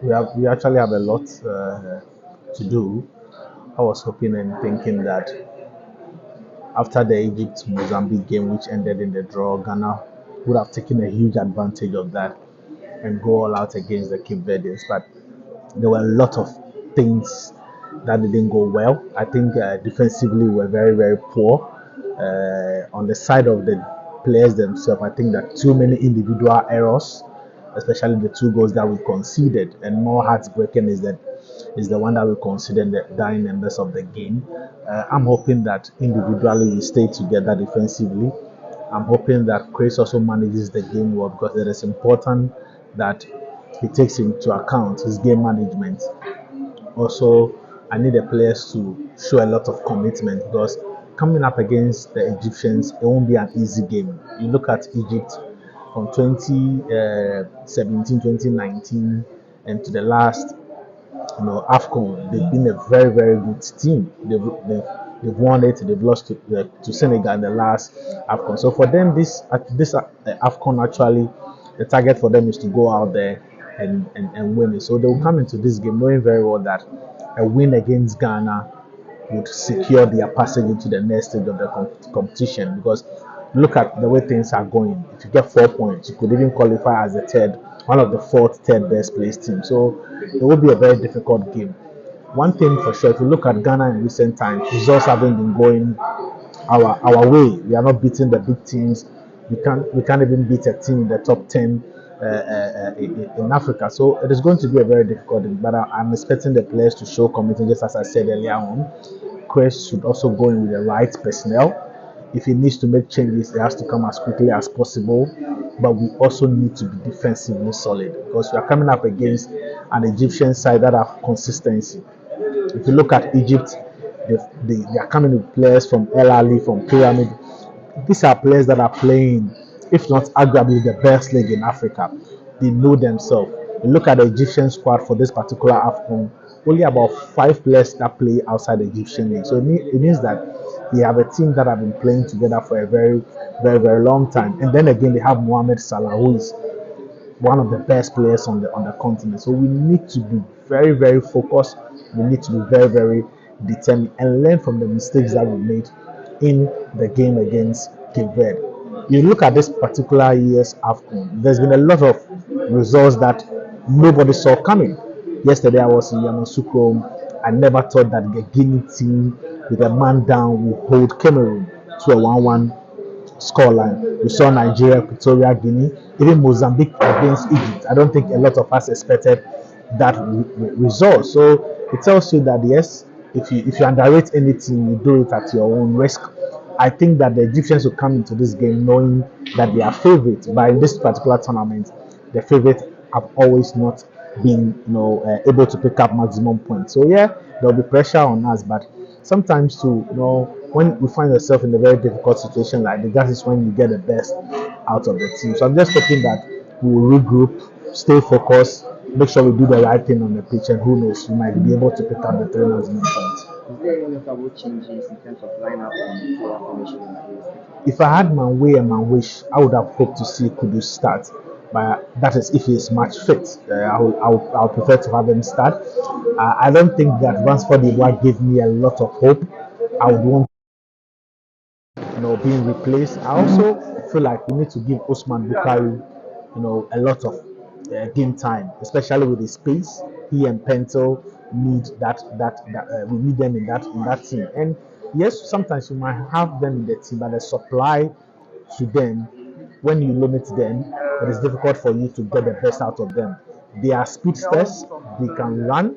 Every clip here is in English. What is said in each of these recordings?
We actually have a lot to do. I was hoping and thinking that after the Egypt Mozambique game, which ended in the draw, Ghana would have taken a huge advantage of that and go all out against the Cape Verdeans. But there were a lot of things that didn't go well. I think defensively we were very, very poor. On the side of the players themselves, I think that too many individual errors, especially the two goals that we conceded, and more heartbreaking is the one that we conceded the dying members of the game. I'm hoping that individually we stay together defensively. I'm hoping that Chris also manages the game well because it is important that he takes into account his game management. Also, I need the players to show a lot of commitment because coming up against the Egyptians, it won't be an easy game. You look at Egypt from 2017, 2019, and to the last, AFCON, they've been a very, very good team. They've won it. They've lost to Senegal in the last AFCON. So for them, this AFCON actually, the target for them is to go out there and win it. So they will come into this game knowing very well that a win against Ghana would secure their passage into the next stage of the competition. Because look at the way things are going. If you get 4 points, you could even qualify as the one of the third best placed team. So it will be a very difficult game. One thing for sure, if you look at Ghana in recent times, results haven't been going our way. We are not beating the big teams. We can't even beat a team in the top 10 in Africa. So it is going to be a very difficult game. But I'm expecting the players to show commitment, just as I said earlier on. Chris should also go in with the right personnel. If he needs to make changes, it has to come as quickly as possible. But we also need to be defensively solid because we are coming up against an Egyptian side that have consistency. If you look at Egypt, they are coming with players from El Ali, from Pyramid. These are players that are playing, if not arguably, the best league in Africa. They know themselves. You look at the Egyptian squad for this particular AFCON, only about 5 players that play outside the Egyptian league. So it means that they have a team that have been playing together for a very, very, very long time. And then again, they have Mohamed Salah, who is one of the best players on the continent. So we need to be very, very focused. We need to be very, very determined and learn from the mistakes that we made in the game against Cape Verde. You look at this particular year's AFCON, there's been a lot of results that nobody saw coming. Yesterday I was in Yamoussoukro. I never thought that the Guinea team with a man down will hold Cameroon to a 1-1 scoreline. We saw Nigeria, Equatorial Guinea, even Mozambique against Egypt. I don't think a lot of us expected that result. So it tells you that yes, if you underrate anything, you do it at your own risk. I think that the Egyptians will come into this game knowing that they are favorites, but in this particular tournament, the favorites have always not been, able to pick up maximum points. So yeah, there will be pressure on us, but sometimes too, when we find ourselves in a very difficult situation like this, that is when you get the best out of the team. So I'm just hoping that we will regroup, stay focused, make sure we do the right thing on the pitch, and who knows, we might be able to pick up the 3 maximum points. Is there any notable changes in terms of lineup and player formation in place? If I had my way and my wish, I would have hoped to see Kudus start. But that is if he's match fit. I would prefer to have him start. I don't think that Ransford Iwa gave me a lot of hope. I would want being replaced. I also feel like we need to give Osman Bukari, a lot of game time, especially with his pace. He and Pentel need that we need them in that team. And yes, sometimes you might have them in the team, but the supply to them, when you limit them, it is difficult for you to get the best out of them. They are speedsters, they can run,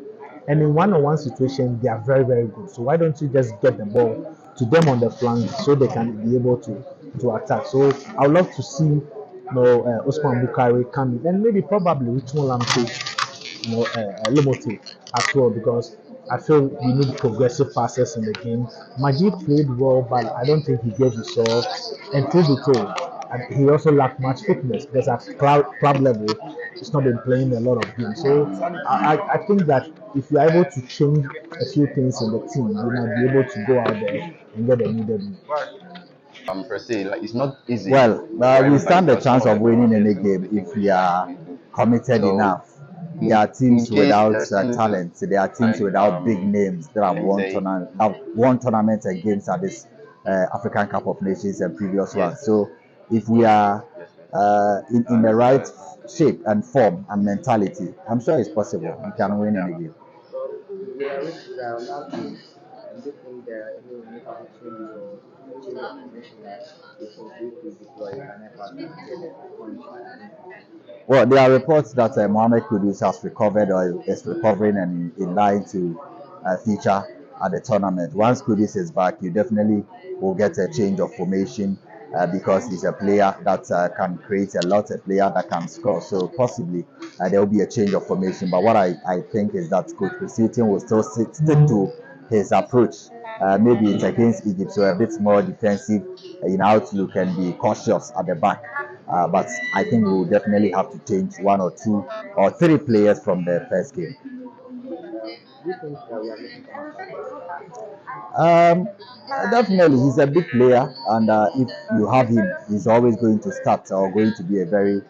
and in one-on-one situation, they are very, very good. So why don't you just get the ball to them on the flank so they can be able to attack? So I would love to see Osman Bukari come in, and maybe probably Richmond Lamptey, Lomote as well, because I feel we need progressive passes in the game. Majid played well, but I don't think he gave his all. And truth be told, and he also lacked much fitness because at club level, he's not been playing a lot of games. So I think that if you're able to change a few things in the team, you might be able to go out there and get a needed win. Per se, like it's not easy Well, for we everybody stand to a achieve chance all of the goals winning that any they're game supposed to if do. we are committed So enough. There are in teams case without there's anything talent. There are teams like without big names that have let me won say tournaments and games at this African Cup of Nations and previous yes, ones. So if we are yes, yes. in the right shape and form and mentality, I'm sure it's Yeah, possible. We can win yeah. any game. Well, last game, do you think there are any notable changes or change of formation you think we could deploy if an effort to get the points Well, there are reports that Mohamed Kudus has recovered or is recovering and in line to feature at the tournament. Once Kudus is back, you definitely will get a change of formation because he's a player that can create a lot, a player that can score. So possibly there will be a change of formation. But what I think is that Coach Christian will still stick to his approach. Maybe it's against Egypt, so a bit more defensive in outlook and be cautious at the back. But I think we will definitely have to change one or two or three players from the first game. do you think we are missing Thomas Partey? Um, Definitely, he's a big player, and if you have him, he's always going to start or going to be a very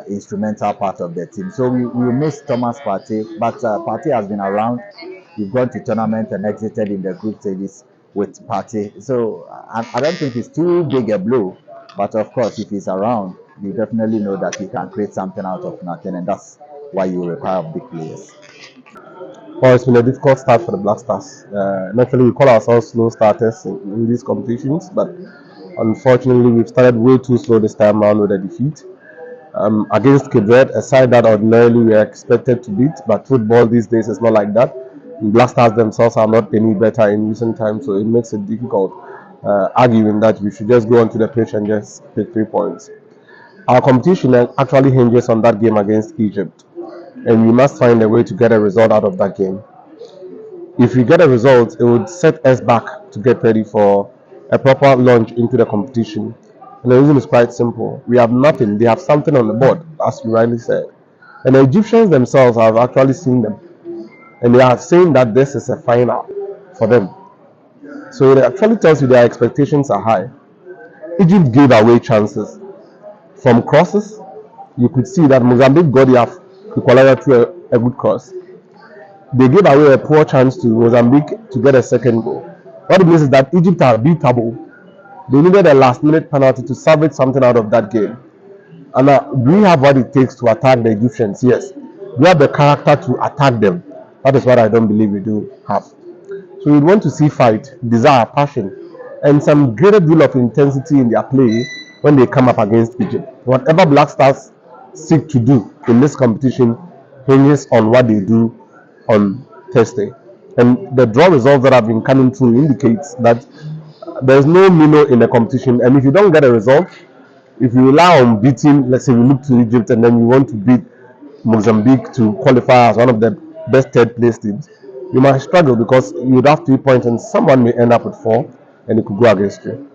instrumental part of the team. So we miss Thomas Partey, but Partey has been around. We've gone to tournament and exited in the group stages with Partey. So I don't think it's too big a blow, but of course, if he's around, you definitely know that he can create something out of nothing, and that's why you require big players. Well, it's been a difficult start for the Black Stars. Naturally, we call ourselves slow starters in these competitions, but unfortunately, we've started way too slow this time around with a defeat. Against Cape Verde, a side that ordinarily we are expected to beat, but football these days is not like that. Black Stars themselves are not any better in recent times, so it makes it difficult arguing that we should just go onto the pitch and just pick 3 points. Our competition actually hinges on that game against Egypt, and we must find a way to get a result out of that game. If we get a result, it would set us back to get ready for a proper launch into the competition. And the reason is quite simple. We have nothing, they have something on the board, as you rightly said. And the Egyptians themselves have actually seen them. And they are saying that this is a final for them. So it actually tells you their expectations are high. Egypt gave away chances. From crosses, you could see that Mozambique got the equalizer through a good cross. They gave away a poor chance to Mozambique to get a second goal. What it means is that Egypt are beatable. They needed a last minute penalty to salvage something out of that game. And do we have what it takes to attack the Egyptians? Yes. Do we have the character to attack them? That is what I don't believe we do have. So we want to see fight, desire, passion, and some greater deal of intensity in their play when they come up against Egypt. Whatever Black Stars seek to do in this competition hinges on what they do on Thursday. And the draw results that have been coming through indicates that there is no minnow in the competition. And if you don't get a result, if you rely on beating, let's say we look to Egypt and then you want to beat Mozambique to qualify as one of the best third place teams, you might struggle because you would have 3 points and someone may end up with four and it could go against you.